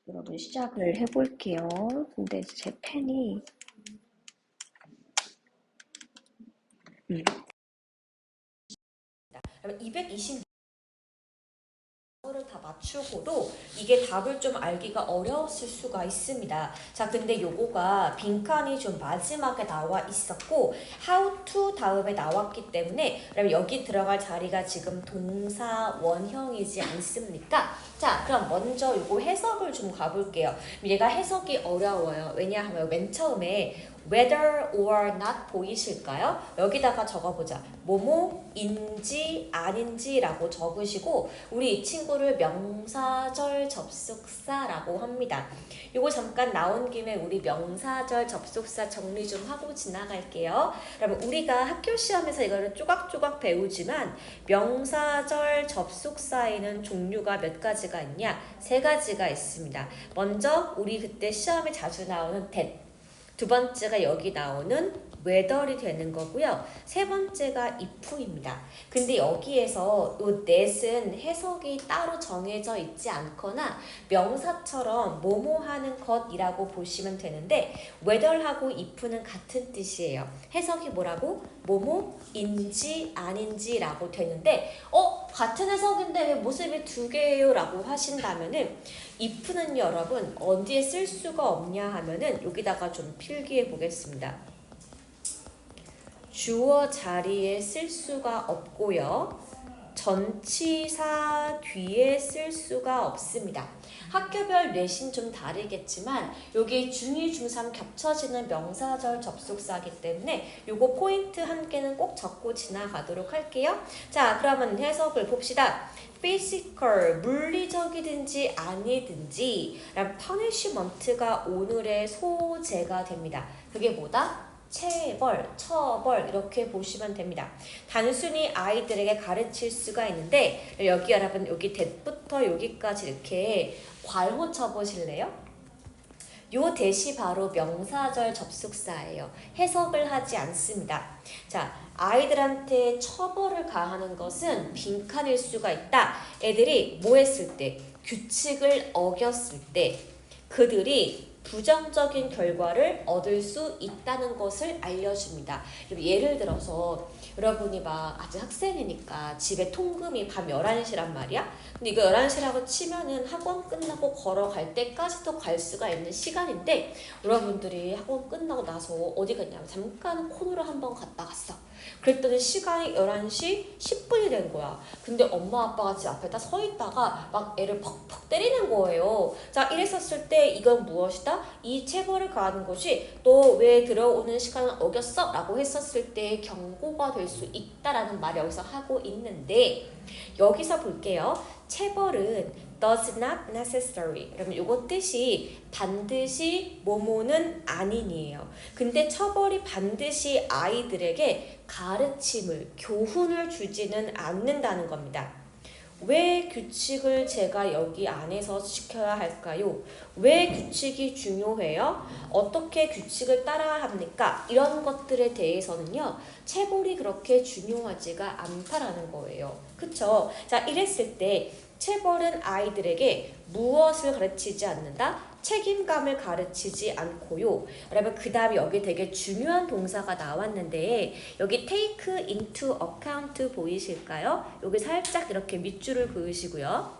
여러분 시작을 해볼게요. 근데 제 펜이 220 를 다 맞추고도 이게 답을 좀 알기가 어려웠을 수가 있습니다. 자, 근데 요거가 빈칸이 좀 마지막에 나와 있었고 how to 다음에 나왔기 때문에 그럼 여기 들어갈 자리가 지금 동사 원형이지 않습니까? 자, 그럼 먼저 요거 해석을 좀 가볼게요. 얘가 해석이 어려워요. 왜냐하면 맨 처음에 whether or not 보이실까요? 여기다가 적어보자. 뭐뭐인지 아닌지라고 적으시고 우리 이 친구를 명사절 접속사라고 합니다. 요거 잠깐 나온 김에 우리 명사절 접속사 정리 좀 하고 지나갈게요. 여러분 우리가 학교 시험에서 이거를 쪼각쪼각 배우지만 명사절 접속사에는 종류가 몇 가지가 있냐? 세 가지가 있습니다. 먼저 우리 그때 시험에 자주 나오는 that, 두 번째가 여기 나오는 whether이 되는 거고요. 세 번째가 if입니다. 근데 여기에서 이 that은 해석이 따로 정해져 있지 않거나 명사처럼 뭐뭐 하는 것이라고 보시면 되는데 whether하고 if는 같은 뜻이에요. 해석이 뭐라고? 뭐뭐인지 아닌지라고 되는데 같은 해석인데 왜 모습이 두 개예요? 라고 하신다면은 if는 여러분 어디에 쓸 수가 없냐 하면은 여기다가 좀 필기해 보겠습니다. 주어 자리에 쓸 수가 없고요. 전치사 뒤에 쓸 수가 없습니다. 학교별 뇌신 좀 다르겠지만 여기 중2, 중3 겹쳐지는 명사절 접속사이기 때문에 요거 포인트 한 개는 꼭 적고 지나가도록 할게요. 자, 그러면 해석을 봅시다. physical, 물리적이든지 아니든지 란 punishment가 오늘의 소재가 됩니다. 그게 뭐다? 체벌, 처벌 이렇게 보시면 됩니다. 단순히 아이들에게 가르칠 수가 있는데 여기 여러분 여기 that부터 여기까지 이렇게 괄호 쳐보실래요? 요 that이 바로 명사절 접속사예요. 해석을 하지 않습니다. 자, 아이들한테 처벌을 가하는 것은 빈칸일 수가 있다. 애들이 뭐 했을 때? 규칙을 어겼을 때 그들이 부정적인 결과를 얻을 수 있다는 것을 알려줍니다. 예를 들어서 여러분이 막 아직 학생이니까 집에 통금이 밤 11시란 말이야? 근데 이거 11시라고 치면은 학원 끝나고 걸어갈 때까지도 갈 수가 있는 시간인데 여러분들이 학원 끝나고 나서 어디 갔냐면 잠깐 코너를 한번 갔다 갔어. 그랬더니 시간이 11시 10분이 된 거야. 근데 엄마 아빠가 집 앞에 딱 서 있다가 막 애를 퍽퍽 때리는 거예요. 자, 이랬었을 때 이건 무엇이다? 이 체벌을 가하는 것이 너 왜 들어오는 시간을 어겼어? 라고 했었을 때 경고가 될 수 있다라는 말을 여기서 하고 있는데 여기서 볼게요. 체벌은 does not necessary. 그러면 요거 뜻이 반드시 뭐뭐는 아닌이에요. 근데 처벌이 반드시 아이들에게 가르침을, 교훈을 주지는 않는다는 겁니다. 왜 규칙을 제가 여기 안에서 지켜야 할까요? 왜 규칙이 중요해요? 어떻게 규칙을 따라야 합니까? 이런 것들에 대해서는요, 체벌이 그렇게 중요하지가 않다라는 거예요. 그쵸? 자, 이랬을 때 체벌은 아이들에게 무엇을 가르치지 않는다? 책임감을 가르치지 않고요. 여러분 그 다음에 여기 되게 중요한 동사가 나왔는데 여기 take into account 보이실까요? 여기 살짝 이렇게 밑줄을 그으시고요.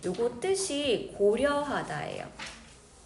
요거 뜻이 고려하다예요.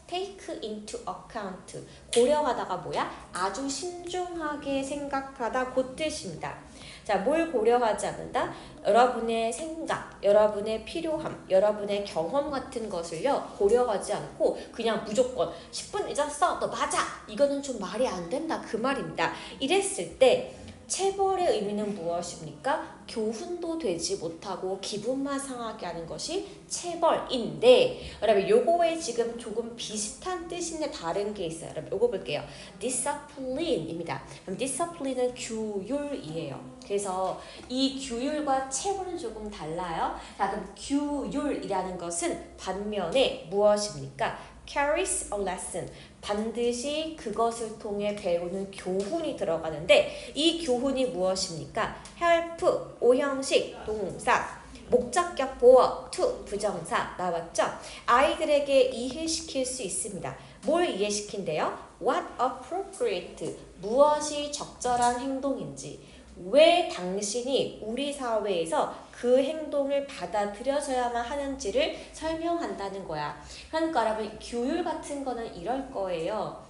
take into account. 고려하다가 뭐야? 아주 신중하게 생각하다 그 뜻입니다. 자, 뭘 고려하지 않는다? 여러분의 생각, 여러분의 필요함, 여러분의 경험 같은 것을요 고려하지 않고 그냥 무조건 10분 잊었어? 너 맞아! 이거는 좀 말이 안 된다 그 말입니다. 이랬을 때 체벌의 의미는 무엇입니까? 교훈도 되지 못하고 기분만 상하게 하는 것이 체벌인데 여러분 요거에 지금 조금 비슷한 뜻인데 다른 게 있어요. 여러분 요거 볼게요. discipline입니다. 그럼 discipline은 규율이에요. 그래서 이 규율과 체벌은 조금 달라요. 자, 그럼 규율이라는 것은 반면에 무엇입니까? carries a lesson. 반드시 그것을 통해 배우는 교훈이 들어가는데 이 교훈이 무엇입니까? help, 오형식, 동사, 목적격 보어 to 부정사 나왔죠? 아이들에게 이해시킬 수 있습니다. 뭘 이해시킨대요? What appropriate 무엇이 적절한 행동인지 왜 당신이 우리 사회에서 그 행동을 받아들여져야만 하는지를 설명한다는 거야. 그러니까 여러분 규율 같은 거는 이럴 거예요.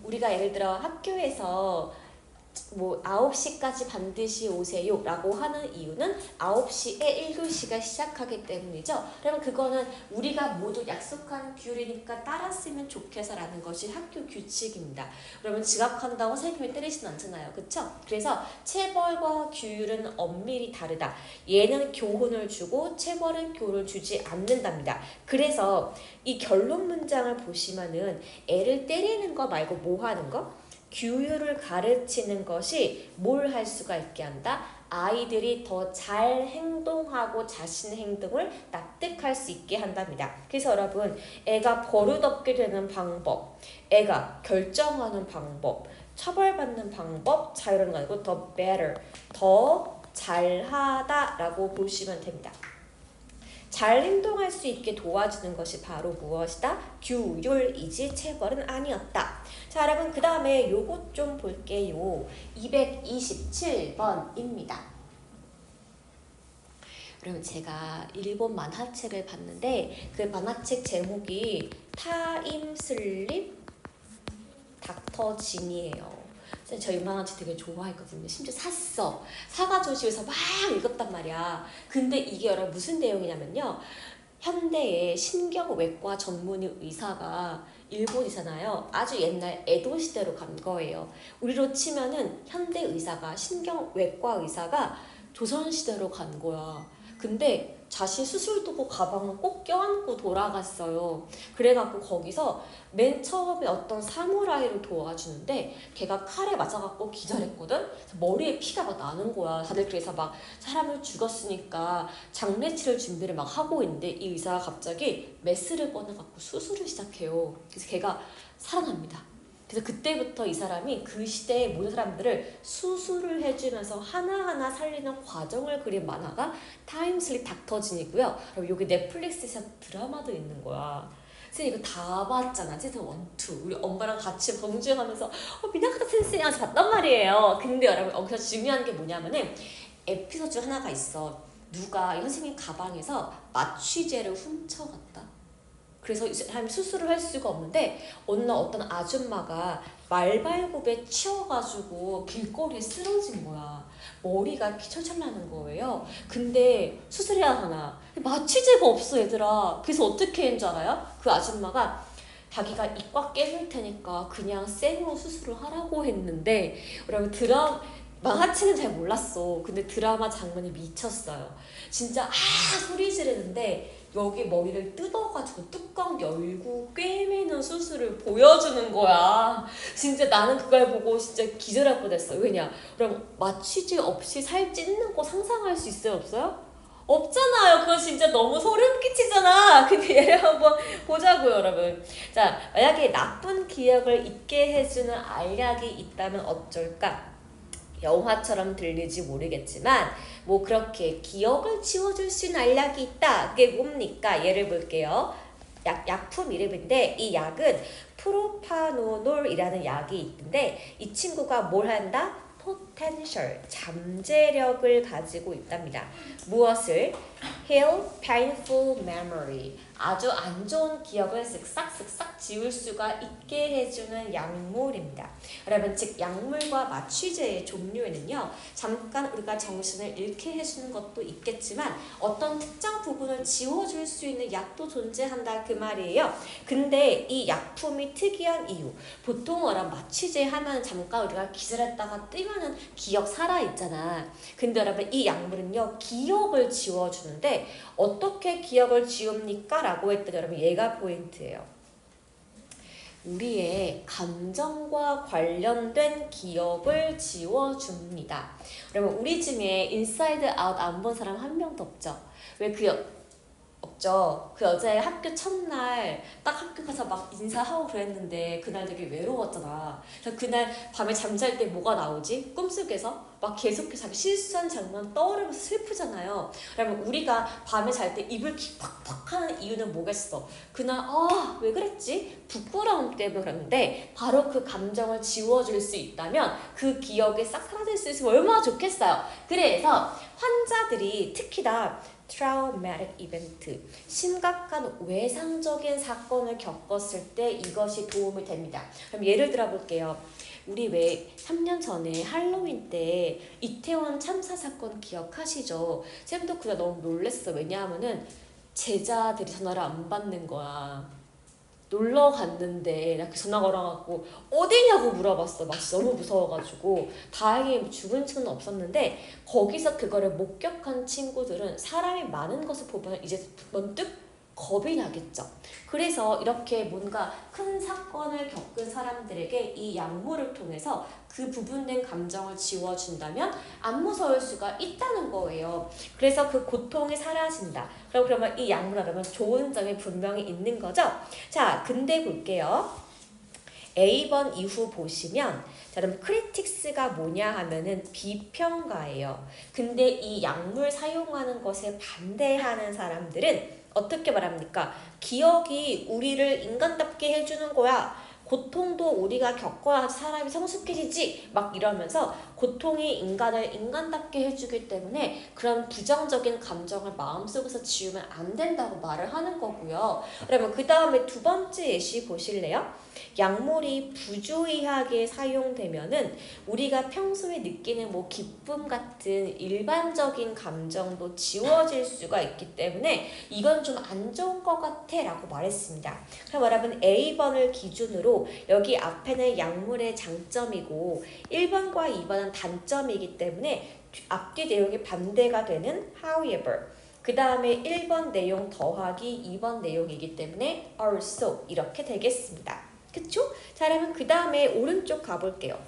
우리가 예를 들어 학교에서 뭐 9시까지 반드시 오세요 라고 하는 이유는 9시에 1교시가 시작하기 때문이죠. 그러면 그거는 우리가 모두 약속한 규율이니까 따랐으면 좋겠어 라는 것이 학교 규칙입니다. 그러면 지각한다고 선생님이 때리진 않잖아요. 그쵸? 그래서 체벌과 규율은 엄밀히 다르다. 얘는 교훈을 주고 체벌은 교훈을 주지 않는답니다. 그래서 이 결론 문장을 보시면은 애를 때리는 거 말고 뭐 하는 거? 규율을 가르치는 것이 뭘 할 수가 있게 한다? 아이들이 더 잘 행동하고 자신의 행동을 납득할 수 있게 한답니다. 그래서 여러분 애가 버릇없게 되는 방법, 애가 결정하는 방법, 처벌받는 방법, 자유로운 거 아니고 더 better, 더 잘하다 라고 보시면 됩니다. 잘 행동할 수 있게 도와주는 것이 바로 무엇이다? 규율이지 체벌은 아니었다. 자 여러분 그 다음에 요것 좀 볼게요. 227번입니다. 여러분 제가 일본 만화책을 봤는데 그 만화책 제목이 타임슬립 닥터 진이에요. 저 이 만화책 되게 좋아했거든요. 심지어 사가지고 집에서 막 읽었단 말이야. 근데 이게 여러분 무슨 내용이냐면요. 현대의 신경외과 전문의 의사가 일본이잖아요. 아주 옛날 에도 시대로 간 거예요. 우리로 치면은 현대 의사가 신경외과 의사가 조선 시대로 간 거야. 근데 자신 수술 도구 가방을 꼭 껴안고 돌아갔어요. 그래갖고 거기서 맨 처음에 어떤 사무라이를 도와주는데 걔가 칼에 맞아갖고 기절했거든? 그래서 머리에 피가 막 나는 거야. 다들 그래서 막 사람을 죽었으니까 장례치를 준비를 막 하고 있는데 이 의사가 갑자기 메스를 꺼내갖고 수술을 시작해요. 그래서 걔가 살아납니다. 그래서 그때부터 이 사람이 그 시대의 모든 사람들을 수술을 해주면서 하나하나 살리는 과정을 그린 만화가 타임슬립 닥터진이고요. 그리고 여기 넷플릭스에서 드라마도 있는 거야. 그래서 이거 다 봤잖아. 시즌 1, 2. 우리 엄마랑 같이 범주하면서 미나카타 센세이 하면서 봤단 말이에요. 근데 여러분 여기서 중요한 게 뭐냐면은 에피소드 중 하나가 있어. 누가 이 선생님 가방에서 마취제를 훔쳐갔다. 그래서 이 사람이 수술을 할 수가 없는데 어느 날 어떤 아줌마가 말발굽에 치여가지고 길거리에 쓰러진 거야. 머리가 철철 나는 거예요. 근데 수술해야 하나. 마취제가 없어 얘들아. 그래서 어떻게 했는 줄 알아요? 그 아줌마가 자기가 이과 깨물 테니까 그냥 생으로 수술을 하라고 했는데 여러분 만화책은 잘 몰랐어. 근데 드라마 장면이 미쳤어요. 진짜 소리 지르는데 여기 머리를 뜯어가지고 뚜껑 열고 꿰매는 수술을 보여주는 거야. 진짜 나는 그걸 보고 진짜 기절할 뻔했어. 왜냐? 그럼 마취제 없이 살 찢는 거 상상할 수 있어요? 없어요? 없잖아요. 그건 진짜 너무 소름 끼치잖아. 근데 얘를 한번 보자고요, 여러분. 자, 만약에 나쁜 기억을 잊게 해주는 알약이 있다면 어쩔까? 영화처럼 들릴지 모르겠지만 뭐 그렇게 기억을 지워줄 수 있는 알약이 있다. 그게 뭡니까? 예를 볼게요. 약품 이름인데 이 약은 프로파노놀이라는 약이 있는데 이 친구가 뭘 한다? potential, 잠재력을 가지고 있답니다. 무엇을? heal painful memory, 아주 안 좋은 기억을 쓱싹 지울 수가 있게 해주는 약물입니다. 여러분, 즉 약물과 마취제의 종류에는요, 잠깐 우리가 정신을 잃게 해주는 것도 있겠지만 어떤 특정 부분을 지워줄 수 있는 약도 존재한다 그 말이에요. 근데 이 약품이 특이한 이유, 보통 여러분 마취제 하면 잠깐 우리가 기절했다가 뜨면은 기억 살아있잖아. 근데 여러분 이 약물은요, 기억을 지워주는데 어떻게 기억을 지웁니까? 라고 했더니 여러분 얘가 포인트예요. 우리의 감정과 관련된 기억을 지워줍니다. 여러분 우리 중에 인사이드 아웃 안 본 사람 한 명도 없죠? 왜 그 없죠? 없죠. 그 여자의 학교 첫날 딱 학교 가서 막 인사하고 그랬는데 그날 되게 외로웠잖아. 그래서 그날 밤에 잠잘 때 뭐가 나오지? 꿈속에서 막 계속해서 자기 실수한 장면 떠오르면서 슬프잖아요. 그러면 우리가 밤에 잘 때 입을 팍팍 하는 이유는 뭐겠어? 그날 왜 그랬지? 부끄러움 때문에 그랬는데 바로 그 감정을 지워줄 수 있다면 그 기억이 싹 사라질 수 있으면 얼마나 좋겠어요. 그래서 환자들이 특히나 트라우마틱 이벤트, 심각한 외상적인 사건을 겪었을 때 이것이 도움이 됩니다. 그럼 예를 들어 볼게요. 우리 왜 3년 전에 할로윈 때 이태원 참사 사건 기억하시죠? 쌤도 그날 너무 놀랬어. 왜냐하면은 제자들이 전화를 안 받는 거야. 놀러 갔는데 나 그 전화 걸어갖고 어디냐고 물어봤어. 막 너무 무서워가지고. 다행히 죽은 친구는 없었는데 거기서 그거를 목격한 친구들은 사람이 많은 것을 보면 이제 문득 겁이 나겠죠. 그래서 이렇게 뭔가 큰 사건을 겪은 사람들에게 이 약물을 통해서 그 부분된 감정을 지워준다면 안 무서울 수가 있다는 거예요. 그래서 그 고통이 사라진다. 그러면 이 약물을 하면 좋은 점이 분명히 있는 거죠. 자, 근데 볼게요. A번 이후 보시면 자, 그럼 크리틱스가 뭐냐 하면은 비평가예요. 근데 이 약물 사용하는 것에 반대하는 사람들은 어떻게 말합니까? 기억이 우리를 인간답게 해주는 거야. 고통도 우리가 겪어야 사람이 성숙해지지. 막 이러면서 고통이 인간을 인간답게 해주기 때문에 그런 부정적인 감정을 마음속에서 지우면 안 된다고 말을 하는 거고요. 그러면 그 다음에 두 번째 예시 보실래요? 약물이 부주의하게 사용되면은 우리가 평소에 느끼는 뭐 기쁨 같은 일반적인 감정도 지워질 수가 있기 때문에 이건 좀 안 좋은 것 같아 라고 말했습니다. 그럼 여러분 A번을 기준으로 여기 앞에는 약물의 장점이고 1번과 2번은 단점이기 때문에 앞뒤 내용이 반대가 되는 however, 그 다음에 1번 내용 더하기 2번 내용이기 때문에 also 이렇게 되겠습니다. 그쵸? 자, 그러면 그 다음에 오른쪽 가볼게요.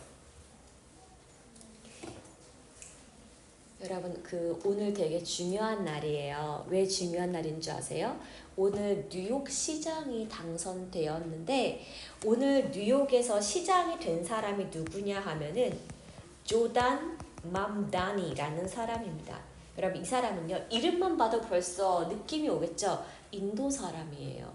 여러분 오늘 되게 중요한 날이에요. 왜 중요한 날인 줄 아세요? 오늘 뉴욕 시장이 당선되었는데 오늘 뉴욕에서 시장이 된 사람이 누구냐 하면은 조단 맘다니라는 사람입니다. 여러분 이 사람은요 이름만 봐도 벌써 느낌이 오겠죠? 인도 사람이에요.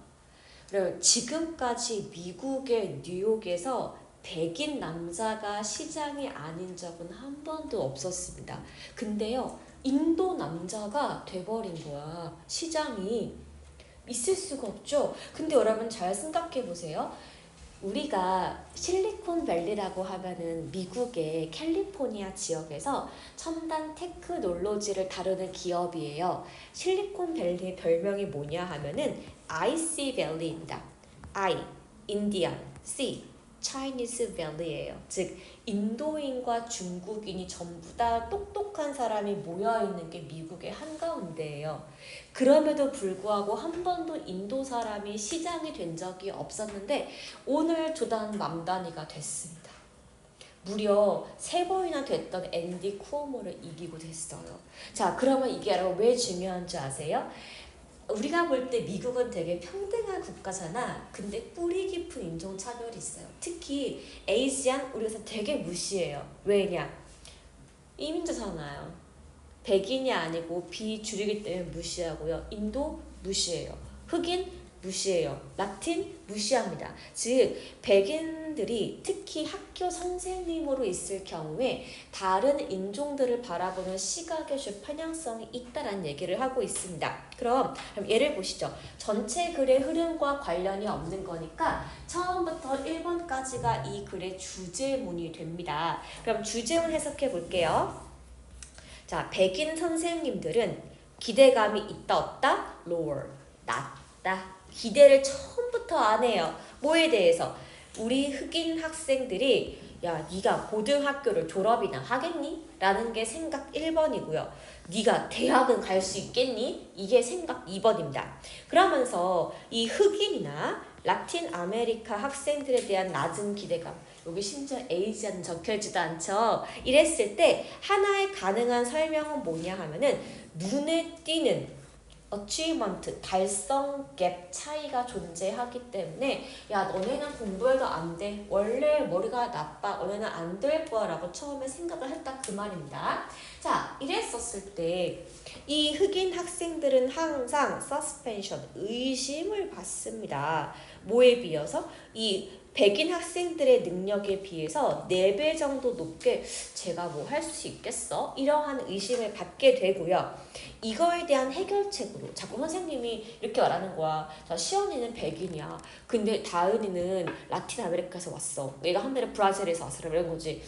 그리고 지금까지 미국의 뉴욕에서 백인 남자가 시장이 아닌 적은 한 번도 없었습니다. 근데요, 인도 남자가 돼버린 거야. 시장이. 있을 수가 없죠. 근데 여러분 잘 생각해 보세요. 우리가 실리콘밸리라고 하면은 미국의 캘리포니아 지역에서 첨단 테크놀로지를 다루는 기업이에요. 실리콘밸리의 별명이 뭐냐 하면은 IC밸리입니다. I, 인디안, C, Chinese Valley예요. 즉 인도인과 중국인이 전부 다 똑똑한 사람이 모여있는 게 미국의 한가운데예요. 그럼에도 불구하고 한 번도 인도 사람이 시장이 된 적이 없었는데 오늘 조단 맘다니가 됐습니다. 무려 3번이나 됐던 앤디 쿠오모를 이기고 됐어요. 자, 그러면 이게 여러분 왜 중요한 줄 아세요? 우리가 볼 때 미국은 되게 평등한 국가잖아. 근데 뿌리 깊은 인종차별이 있어요. 특히 에이시안 우리가 되게 무시해요. 왜냐? 이민자잖아요. 백인이 아니고 비주류이기 때문에 무시하고요. 인도 무시해요. 흑인 무시해요. 라틴 무시합니다. 즉 백인들이 특히 학교 선생님으로 있을 경우에 다른 인종들을 바라보는 시각의 좀 편향성이 있다는 얘기를 하고 있습니다. 그럼 예를 보시죠. 전체 글의 흐름과 관련이 없는 거니까 처음부터 1번까지가 이 글의 주제문이 됩니다. 그럼 주제문 해석해 볼게요. 자, 백인 선생님들은 기대감이 있다 없다? lower, 낮다. 기대를 처음부터 안 해요. 뭐에 대해서? 우리 흑인 학생들이 야, 네가 고등학교를 졸업이나 하겠니? 라는 게 생각 1번이고요. 네가 대학은 갈 수 있겠니? 이게 생각 2번입니다. 그러면서 이 흑인이나 라틴 아메리카 학생들에 대한 낮은 기대감, 여기 심지어 에이지안 적혀있지도 않죠. 이랬을 때 하나의 가능한 설명은 뭐냐 하면은 눈에 띄는 achievement, 달성 갭 차이가 존재하기 때문에 야 너네는 공부해도 안 돼. 원래 머리가 나빠. 너네는 안 될 거야 라고 처음에 생각을 했다 그 말입니다. 자, 이랬었을 때 이 흑인 학생들은 항상 suspension, 의심을 받습니다. 뭐에 비해서? 이 백인 학생들의 능력에 비해서 4배 정도 높게 제가 뭐 할 수 있겠어? 이러한 의심을 받게 되고요. 이거에 대한 해결책으로 자꾸 선생님이 이렇게 말하는 거야. 자, 시연이는 백인이야. 근데 다은이는 라틴 아메리카에서 왔어. 내가 한달에 브라질에서 왔어. 이런 거지.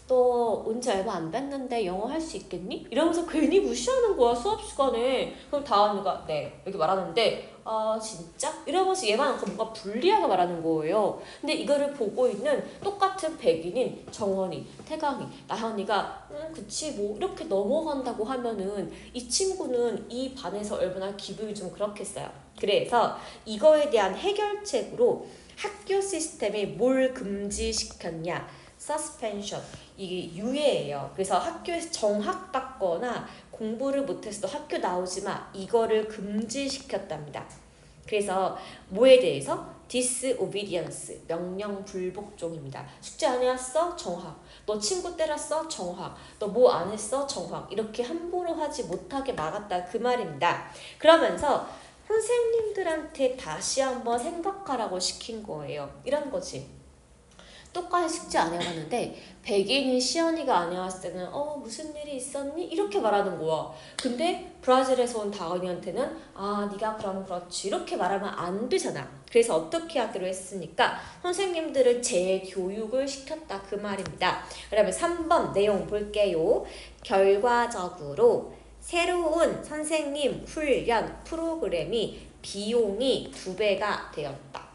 너 온 지 얼마 안 됐는데 영어 할 수 있겠니? 이러면서 괜히 무시하는 거야 수업 시간에. 그럼 다은이가 네 이렇게 말하는데 아 진짜? 이러면서 얘만 뭔가 불리하게 말하는 거예요. 근데 이거를 보고 있는 똑같은 백인인 정원이, 태강이, 나현이가 그치 뭐 이렇게 넘어간다고 하면은 이 친구는 이 반에서 얼마나 기분이 좀 그렇겠어요. 그래서 이거에 대한 해결책으로 학교 시스템에 뭘 금지시켰냐? suspension, 이게 유예예요. 그래서 학교에서 정학받거나 공부를 못해서도 학교 나오지 마 이거를 금지시켰답니다. 그래서 뭐에 대해서? disobedience, 명령 불복종입니다. 숙제 안 해왔어? 정학. 너 친구 때렸어? 정학. 너 뭐 안 했어? 정학. 이렇게 함부로 하지 못하게 막았다 그 말입니다. 그러면서 선생님들한테 다시 한번 생각하라고 시킨 거예요. 이런 거지. 똑같이 숙제 안 해왔는데 백인이 시연이가 안 해왔을 때는 무슨 일이 있었니? 이렇게 말하는 거야. 근데 브라질에서 온 다은이한테는 아 네가 그럼 그렇지 이렇게 말하면 안 되잖아. 그래서 어떻게 하기로 했으니까 선생님들을 재교육을 시켰다 그 말입니다. 그러면 3번 내용 볼게요. 결과적으로 새로운 선생님 훈련 프로그램이 비용이 2배가 되었다.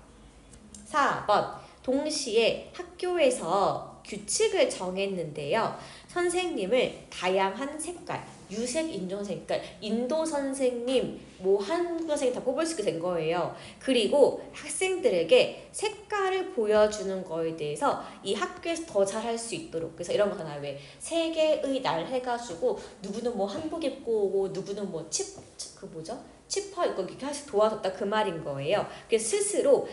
4번 동시에 학교에서 규칙을 정했는데요. 선생님을 다양한 색깔, 유색 인종색, 그러니까 인도 선생님, 뭐 한국 선생님 다 뽑을 수 있게 된 거예요. 그리고 학생들에게 색깔을 보여주는 거에 대해서 이 학교에서 더 잘할 수 있도록, 그래서 이런 거 하나요. 왜 세계의 날 해가지고 누구는 뭐 한복 입고 오고 누구는 뭐 치퍼 입고 이렇게 하나씩 도와줬다 그 말인 거예요. 그래서 스스로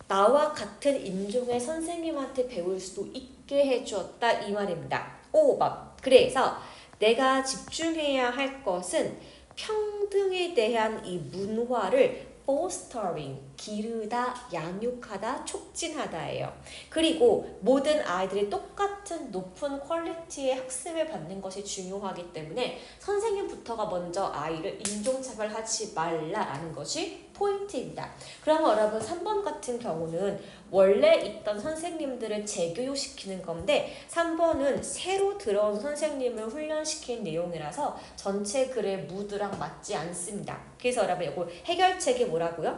나와 같은 인종의 선생님한테 배울 수도 있게 해주었다 이 말입니다. 5번 그래서 내가 집중해야 할 것은 평등에 대한 이 문화를 fostering, 기르다, 양육하다, 촉진하다예요. 그리고 모든 아이들이 똑같은 높은 퀄리티의 학습을 받는 것이 중요하기 때문에 선생님부터가 먼저 아이를 인종차별하지 말라라는 것이 포인트입니다. 그러면 여러분 3번 같은 경우는 원래 있던 선생님들을 재교육시키는 건데 3번은 새로 들어온 선생님을 훈련시킨 내용이라서 전체 글의 무드랑 맞지 않습니다. 그래서 여러분 이거 해결책이 뭐라고요?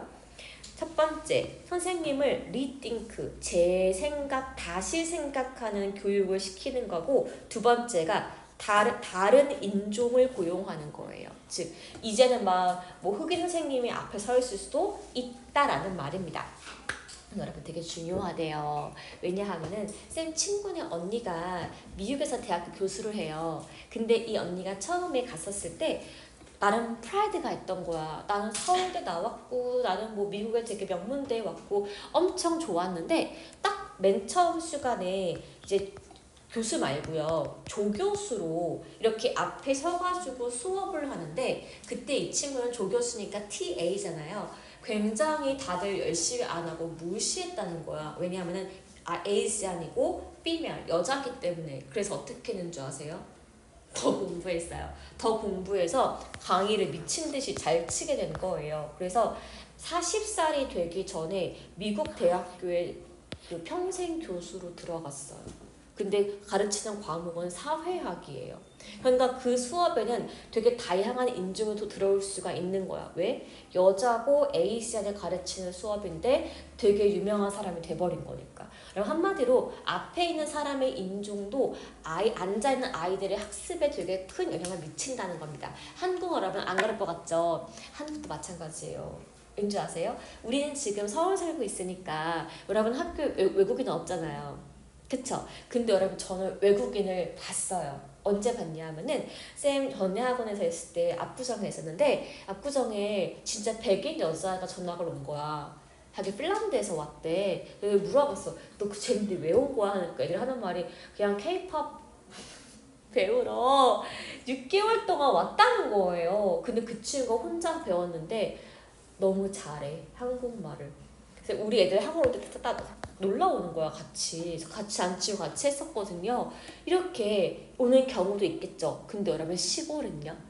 첫 번째, 선생님을 리띵크, 재생각, 다시 생각하는 교육을 시키는 거고 두 번째가 다른 인종을 고용하는 거예요. 즉 이제는 막 뭐 흑인 선생님이 앞에 서 있을 수도 있다라는 말입니다. 여러분 되게 중요하대요. 왜냐하면은 쌤 친구네 언니가 미국에서 대학교 교수를 해요. 근데 이 언니가 처음에 갔었을 때 나름 프라이드가 있던 거야. 나는 서울대 나왔고 나는 뭐 미국에 되게 명문대에 왔고 엄청 좋았는데 딱 맨 처음 시간에 이제 교수 말고요. 조교수로 이렇게 앞에 서가지고 수업을 하는데 그때 이 친구는 조교수니까 TA잖아요. 굉장히 다들 열심히 안 하고 무시했다는 거야. 왜냐하면은 에이시안이고 피메얼 여자기 때문에. 그래서 어떻게 했는 줄 아세요? 더 공부했어요. 더 공부해서 강의를 미친 듯이 잘 치게 된 거예요. 그래서 40살이 되기 전에 미국 대학교에 그 평생 교수로 들어갔어요. 근데 가르치는 과목은 사회학이에요. 그러니까 그 수업에는 되게 다양한 인종도 들어올 수가 있는 거야. 왜? 여자고 에이시안을 가르치는 수업인데 되게 유명한 사람이 돼버린 거니까. 그럼 한마디로 앞에 있는 사람의 인종도 앉아있는 아이들의 학습에 되게 큰 영향을 미친다는 겁니다. 한국어 여러분 안 그럴 것 같죠? 한국도 마찬가지예요. 왠지 아세요? 우리는 지금 서울 살고 있으니까 여러분 학교 외국인은 없잖아요. 그쵸? 근데 여러분 저는 외국인을 봤어요. 언제 봤냐 하면은 쌤 전에 학원에서 있을 때 압구정에 있었는데 압구정에 진짜 백인 여자가 전학을 온 거야. 자기 핀란드에서 왔대. 그래서 물어봤어. 너 그 쟤인데 왜 온 거야? 하니까 애들이 하는 말이 그냥 케이팝 배우러 6개월 동안 왔다는 거예요. 근데 그 친구가 혼자 배웠는데 너무 잘해 한국말을. 그래서 우리 애들 학원 올 때 다 놀라오는 거야 같이. 그래서 같이 앉히고 같이 했었거든요. 이렇게 오는 경우도 있겠죠. 근데 여러분 시골은요?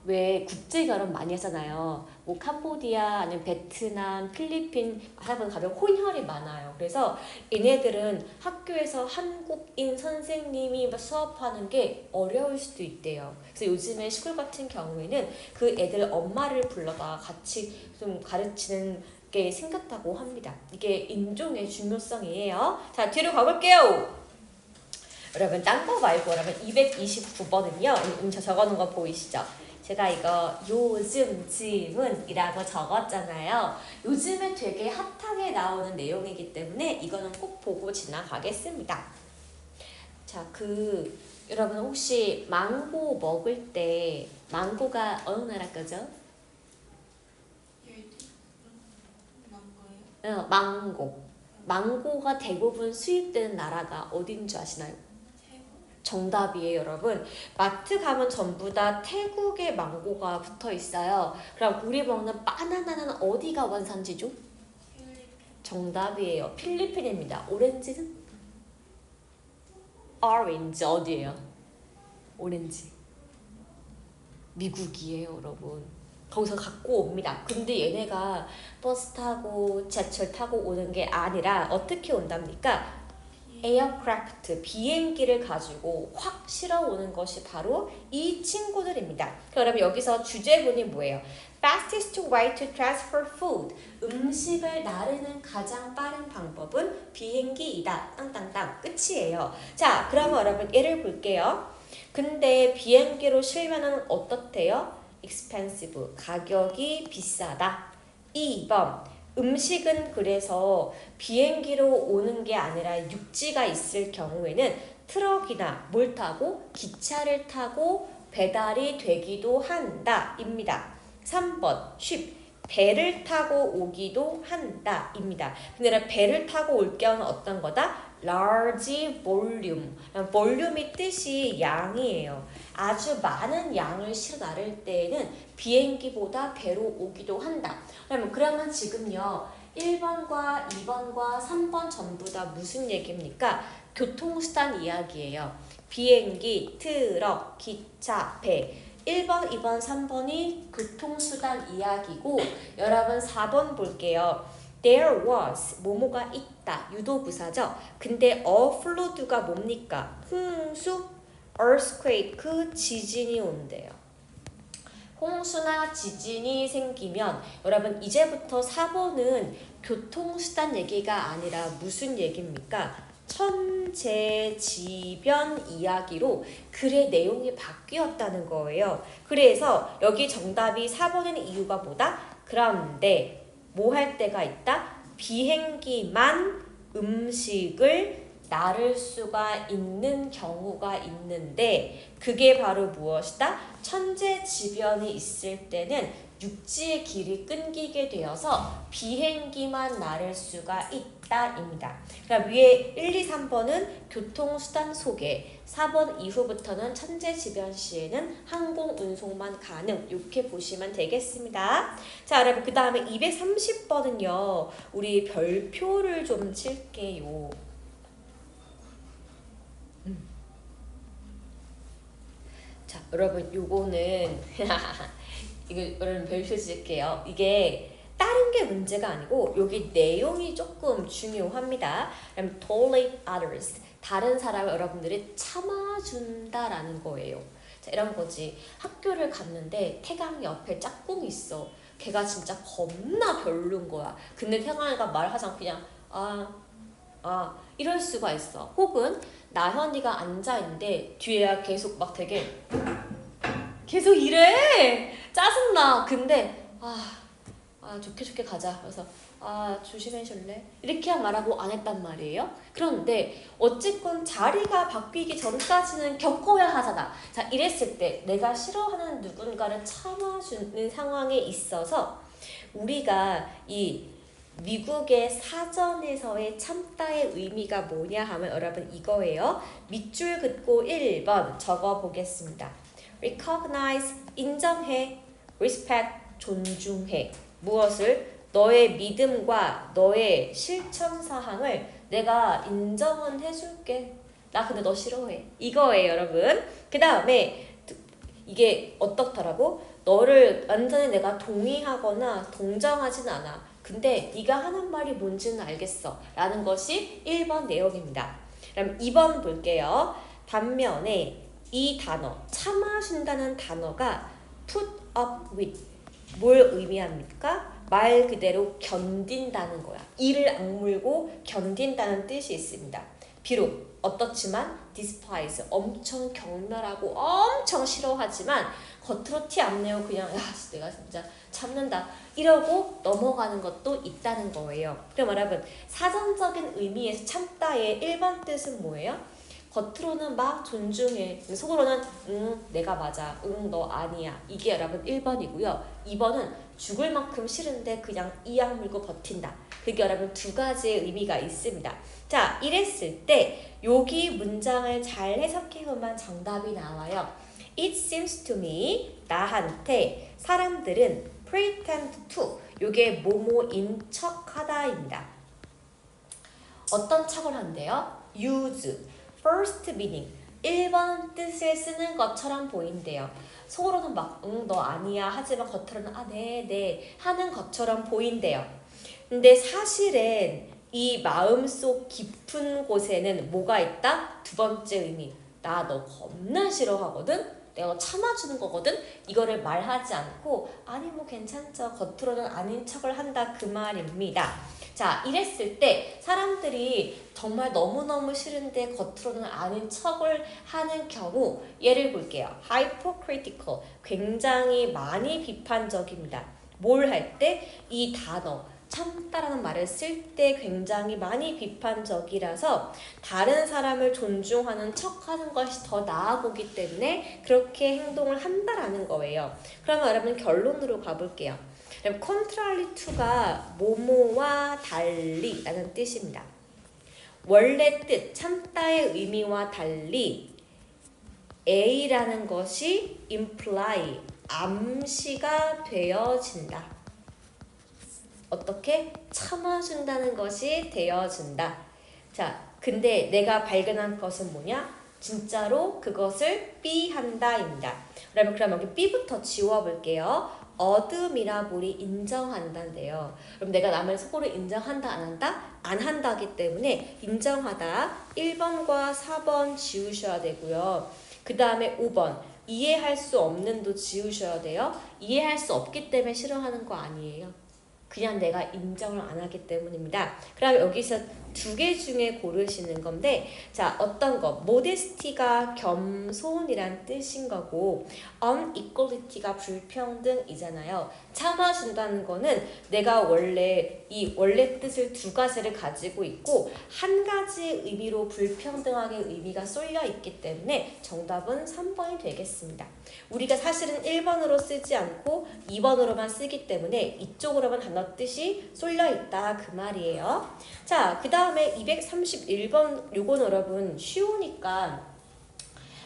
왜 국제 결혼 많이 하잖아요. 뭐 캄보디아 아니면 베트남, 필리핀 하다 가면 혼혈이 많아요. 그래서 얘네들은 학교에서 한국인 선생님이 수업하는 게 어려울 수도 있대요. 그래서 요즘에 시골 같은 경우에는 그 애들 엄마를 불러다 같이 좀 가르치는 게 생겼다고 합니다. 이게 인종의 중요성이에요. 자, 뒤로 가볼게요. 여러분 딴 거 말고 여러분 229번은요. 저 적어놓은 거 보이시죠? 제가 이거 요즘 질문이라고 적었잖아요. 요즘에 되게 핫하게 나오는 내용이기 때문에 이거는 꼭 보고 지나가겠습니다. 자, 여러분 혹시 망고 먹을 때 망고가 어느 나라 거죠? 망고. 망고가 대부분 수입되는 나라가 어딘 줄 아시나요? 정답이에요, 여러분. 마트 가면 전부 다 태국의 망고가 붙어 있어요. 그럼 우리 먹는 바나나는 어디가 원산지죠? 정답이에요. 필리핀입니다. 오렌지는? 오렌지 어디예요? 오렌지. 미국이에요, 여러분. 거기서 갖고 옵니다. 근데 얘네가 버스 타고 지하철 타고 오는 게 아니라 어떻게 온답니까? 에어크래프트, 비행기를 가지고 확 실어오는 것이 바로 이 친구들입니다. 그럼 여기서 주제문이 뭐예요? Fastest way to transfer food. 음식을 나르는 가장 빠른 방법은 비행기이다. 땅땅땅. 끝이에요. 자, 그러면 여러분 예를 볼게요. 근데 비행기로 실면은 어떻대요? expensive. 가격이 비싸다. 2번. 음식은 그래서 비행기로 오는 게 아니라 육지가 있을 경우에는 트럭이나 뭘 타고 기차를 타고 배달이 되기도 한다 입니다. 3번 쉽 배를 타고 오기도 한다 입니다. 근데 배를 타고 올 경우는 어떤 거다? large volume. 볼륨이 뜻이 양이에요. 아주 많은 양을 실어 나를 때에는 비행기보다 배로 오기도 한다. 그러면 지금요 1번과 2번과 3번 전부 다 무슨 얘기입니까? 교통수단 이야기예요. 비행기, 트럭, 기차, 배. 1번, 2번, 3번이 교통수단 이야기고 여러분 4번 볼게요. There was 뭐뭐가 있다. 유도부사죠. 근데 a flood가 뭡니까? 홍수, earthquake, 지진이 온대요. 홍수나 지진이 생기면 여러분 이제부터 4번은 교통수단 얘기가 아니라 무슨 얘기입니까? 천재지변 이야기로 글의 내용이 바뀌었다는 거예요. 그래서 여기 정답이 4번인 이유가 뭐다? 그런데 뭐 할 때가 있다? 비행기만 음식을 나를 수가 있는 경우가 있는데 그게 바로 무엇이다? 천재지변이 있을 때는 육지의 길이 끊기게 되어서 비행기만 나를 수가 있다입니다. 그러니까 위에 1, 2, 3번은 교통수단 소개, 4번 이후부터는 천재지변 시에는 항공운송만 가능 이렇게 보시면 되겠습니다. 자, 여러분 그 다음에 230번은요. 우리 별표를 좀 칠게요. 자, 여러분 요거는 이거 여러분 별표 칠게요. 이게 다른 게 문제가 아니고 여기 내용이 조금 중요합니다. 그럼 tolerate others. 다른 사람을 여러분들이 참아준다라는 거예요. 자, 이런 거지. 학교를 갔는데 태강 옆에 짝꿍이 있어. 걔가 진짜 겁나 별로인 거야. 근데 태강이가 말하지 않고 그냥 이럴 수가 있어. 혹은 나현이가 앉아있는데 뒤에야 계속 막 되게 계속 이래. 짜증나. 근데 좋게 좋게 가자. 그래서 조심해 줄래? 이렇게 말하고 안 했단 말이에요. 그런데 어쨌건 자리가 바뀌기 전까지는 겪어야 하잖아. 자, 이랬을 때 내가 싫어하는 누군가를 참아주는 상황에 있어서 우리가 이 미국의 사전에서의 참다의 의미가 뭐냐 하면 여러분 이거예요. 밑줄 긋고 1번 적어보겠습니다. recognize, 인정해, respect, 존중해. 무엇을? 너의 믿음과 너의 실천 사항을 내가 인정은 해줄게. 나 근데 너 싫어해. 이거예요, 여러분. 그 다음에 이게 어떻더라고? 너를 완전히 내가 동의하거나 동정하진 않아. 근데 네가 하는 말이 뭔지는 알겠어. 라는 것이 1번 내용입니다. 그럼 2번 볼게요. 단면에 이 단어, 참아준다는 단어가 put up with 뭘 의미합니까? 말 그대로 견딘다는 거야. 이를 악물고 견딘다는 뜻이 있습니다. 비록 어떻지만 despise 엄청 경멸하고 엄청 싫어하지만 겉으로 티 안 내고 그냥 내가 진짜 참는다 이러고 넘어가는 것도 있다는 거예요. 그럼 여러분 사전적인 의미에서 참다의 1번 뜻은 뭐예요? 겉으로는 막 존중해. 속으로는 내가 맞아. 너 아니야. 이게 여러분 1번이고요. 2번은 죽을 만큼 싫은데 그냥 이악 물고 버틴다. 그게 여러분 두 가지의 의미가 있습니다. 자, 이랬을 때 여기 문장을 잘 해석해보면 정답이 나와요. It seems to me, 나한테 사람들은 pretend to, 요게 뭐뭐인 척하다입니다. 어떤 척을 한대요? use, first meaning, 1번 뜻을 쓰는 것처럼 보인대요. 속으로는 막 너 아니야 하지만 겉으로는 네 하는 것처럼 보인대요. 근데 사실은 이 마음속 깊은 곳에는 뭐가 있다? 두 번째 의미, 나 너 겁나 싫어하거든? 내가 참아주는 거거든? 이거를 말하지 않고 뭐 괜찮죠. 겉으로는 아닌 척을 한다 그 말입니다. 자, 이랬을 때 사람들이 정말 너무너무 싫은데 겉으로는 아닌 척을 하는 경우 예를 볼게요. hypocritical, 굉장히 많이 비판적입니다. 뭘 할 때? 이 단어 참다라는 말을 쓸 때 굉장히 많이 비판적이라서 다른 사람을 존중하는 척하는 것이 더 나아 보기 때문에 그렇게 행동을 한다라는 거예요. 그러면 여러분 결론으로 가볼게요. contrary to가 뭐뭐와 달리 라는 뜻입니다. 원래 뜻 참다의 의미와 달리 A라는 것이 imply 암시가 되어진다. 어떻게? 참아준다는 것이 되어준다. 자, 근데 내가 발견한 것은 뭐냐? 진짜로 그것을 B한다입니다. 그러면 여기 B부터 지워볼게요. 어드미라블이 인정한다인데요. 그럼 내가 남을 속으로 인정한다 안 한다? 안 한다기 때문에 인정하다 1번과 4번 지우셔야 되고요. 그 다음에 5번 이해할 수 없는도 지우셔야 돼요. 이해할 수 없기 때문에 싫어하는 거 아니에요. 그냥 내가 인정을 안 하기 때문입니다. 그럼 여기서 두 개 중에 고르시는 건데, 자, 어떤 거? modesty가 겸손이란 뜻인 거고 unequality가 불평등이잖아요. 참아준다는 거는 내가 원래 이 원래 뜻을 두 가지를 가지고 있고 한 가지의 의미로 불평등하게 의미가 쏠려 있기 때문에 정답은 3번이 되겠습니다. 우리가 사실은 1번으로 쓰지 않고 2번으로만 쓰기 때문에 이쪽으로만 단어 뜻이 쏠려 있다 그 말이에요. 자, 그 다음에 231번 요건 여러분 쉬우니까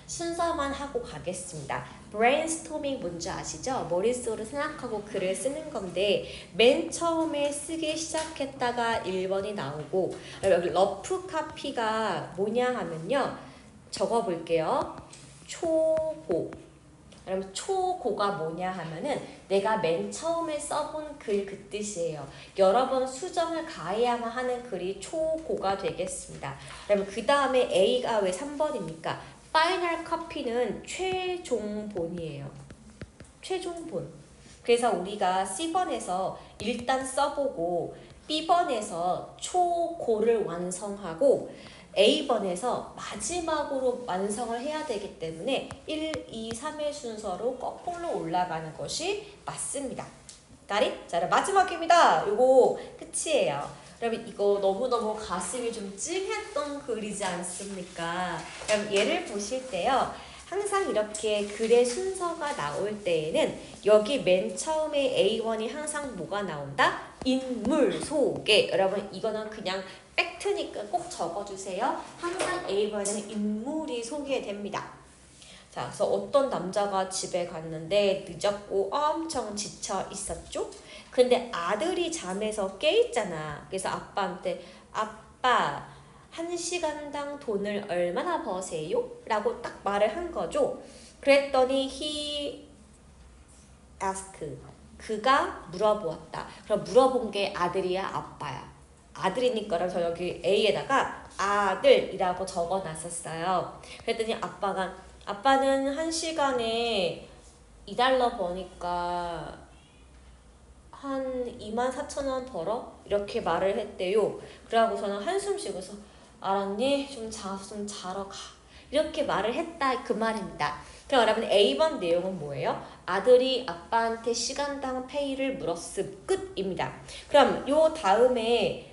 순서만 하고 가겠습니다. brainstorming 뭔지 아시죠? 머릿속으로 생각하고 글을 쓰는 건데 맨 처음에 쓰기 시작했다가 1번이 나오고 여기 러프 카피가 뭐냐 하면요. 적어볼게요. 초고. 그럼 초고가 뭐냐 하면은 내가 맨 처음에 써본 글 그 뜻이에요. 여러 번 수정을 가해야만 하는 글이 초고가 되겠습니다. 그러면 그 다음에 A가 왜 3번입니까? 파이널 커피는 최종본이에요. 최종본. 그래서 우리가 C번에서 일단 써보고 B번에서 초고를 완성하고 A번에서 마지막으로 완성을 해야 되기 때문에 1, 2, 3의 순서로 거꾸로 올라가는 것이 맞습니다. Got it? 자, 마지막입니다. 요거 끝이에요. 여러분 이거 너무너무 가슴이 좀 찡했던 글이지 않습니까? 그럼 얘를 보실 때요. 항상 이렇게 글의 순서가 나올 때에는 여기 맨 처음에 A1이 항상 뭐가 나온다? 인물 소개. 여러분 이거는 그냥 팩트니까 꼭 적어주세요. 항상 A1에는 인물이 소개됩니다. 자, 그래서 어떤 남자가 집에 갔는데 늦었고 엄청 지쳐 있었죠? 근데 아들이 잠에서 깨 있잖아. 그래서 아빠한테 아빠 1시간당 돈을 얼마나 버세요? 라고 딱 말을 한 거죠. 그랬더니 he asked. 그가 물어보았다. 그럼 물어본 게 아들이야 아빠야? 아들이니까 저 여기 A에다가 아들이라고 적어놨었어요. 그랬더니 아빠는 1시간에 $2 버니까 한 24,000원 벌어? 이렇게 말을 했대요. 그러고 저는 한숨 쉬고서 알았니? 좀 자러 가. 이렇게 말을 했다 그 말입니다. 그럼 여러분 A번 내용은 뭐예요? 아들이 아빠한테 시간당 페이를 물었음 끝입니다. 그럼 요 다음에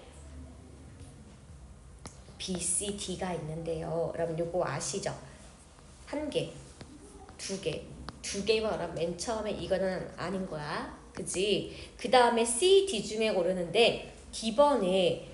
B, C, D가 있는데요. 여러분 요거 아시죠? 1개, 2개, 2개면 맨 처음에 이거는 아닌 거야. 그지? 그 다음에 C, D 중에 고르는데 D번에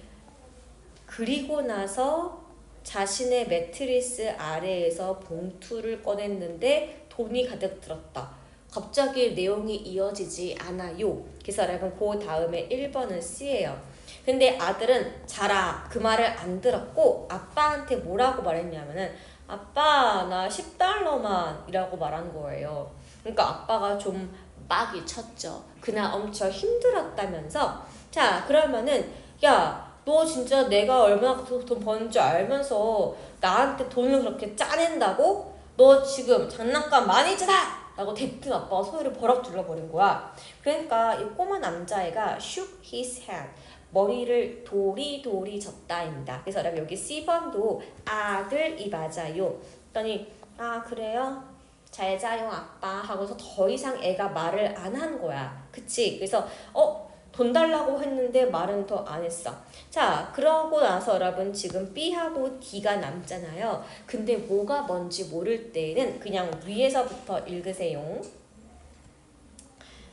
그리고 나서 자신의 매트리스 아래에서 봉투를 꺼냈는데 돈이 가득 들었다. 갑자기 내용이 이어지지 않아요. 그래서 여러분 그 다음에 1번은 C예요. 근데 아들은 자라 그 말을 안 들었고 아빠한테 뭐라고 말했냐면은 아빠 나 $10만 이라고 말한 거예요. 그러니까 아빠가 좀 빡이 쳤죠. 그날 엄청 힘들었다면서. 자 그러면은 야 너 진짜 내가 얼마나 돈 버는 줄 알면서 나한테 돈을 그렇게 짜낸다고? 너 지금 장난감 많이 주다! 라고 대뜸 아빠가 소리를 버럭 질러버린 거야. 그러니까 이 꼬마 남자애가 shook his head. 머리를 도리도리 젓다입니다. 그래서 여기 C번도 아들이 맞아요. 그랬더니 아 그래요? 잘 자요 아빠 하고서 더 이상 애가 말을 안 한 거야. 그치? 그래서 돈 달라고 했는데 말은 더 안 했어. 자 그러고 나서 여러분 지금 B하고 D가 남잖아요. 근데 뭐가 뭔지 모를 때는 그냥 위에서부터 읽으세요.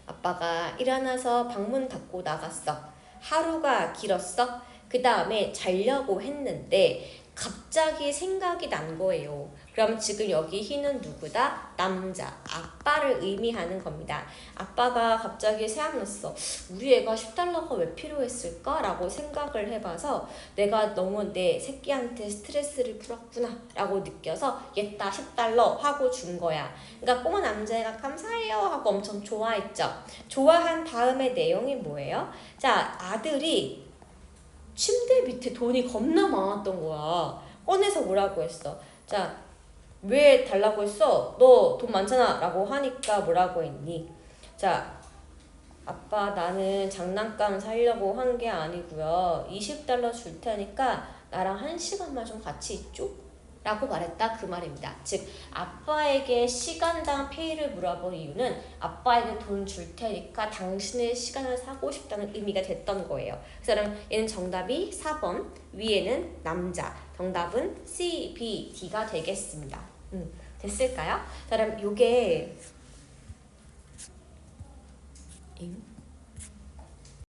아빠가 일어나서 방문 닫고 나갔어. 하루가 길었어? 그 다음에 자려고 했는데 갑자기 생각이 난 거예요. 그럼 지금 여기 he는 누구다? 남자, 아빠를 의미하는 겁니다. 아빠가 갑자기 생각났어. 우리 애가 $10가 왜 필요했을까? 라고 생각을 해봐서 내가 너무 내 새끼한테 스트레스를 풀었구나 라고 느껴서 얘다 $10 하고 준 거야. 그러니까 꼬마 남자애가 감사해요 하고 엄청 좋아했죠. 좋아한 다음에 내용이 뭐예요? 자, 아들이 침대 밑에 돈이 겁나 많았던 거야. 꺼내서 뭐라고 했어? 자, 왜 달라고 했어? 너 돈 많잖아 라고 하니까 뭐라고 했니? 자, 아빠 나는 장난감 사려고 한 게 아니고요. $20 줄 테니까 나랑 1시간만 좀 같이 있죠? 라고 말했다 그 말입니다. 즉 아빠에게 시간당 페이를 물어본 이유는 아빠에게 돈 줄 테니까 당신의 시간을 사고 싶다는 의미가 됐던 거예요. 그래서 얘는 정답이 4번, 위에는 남자, 정답은 C, B, D가 되겠습니다. 됐을까요? 자, 그럼 요게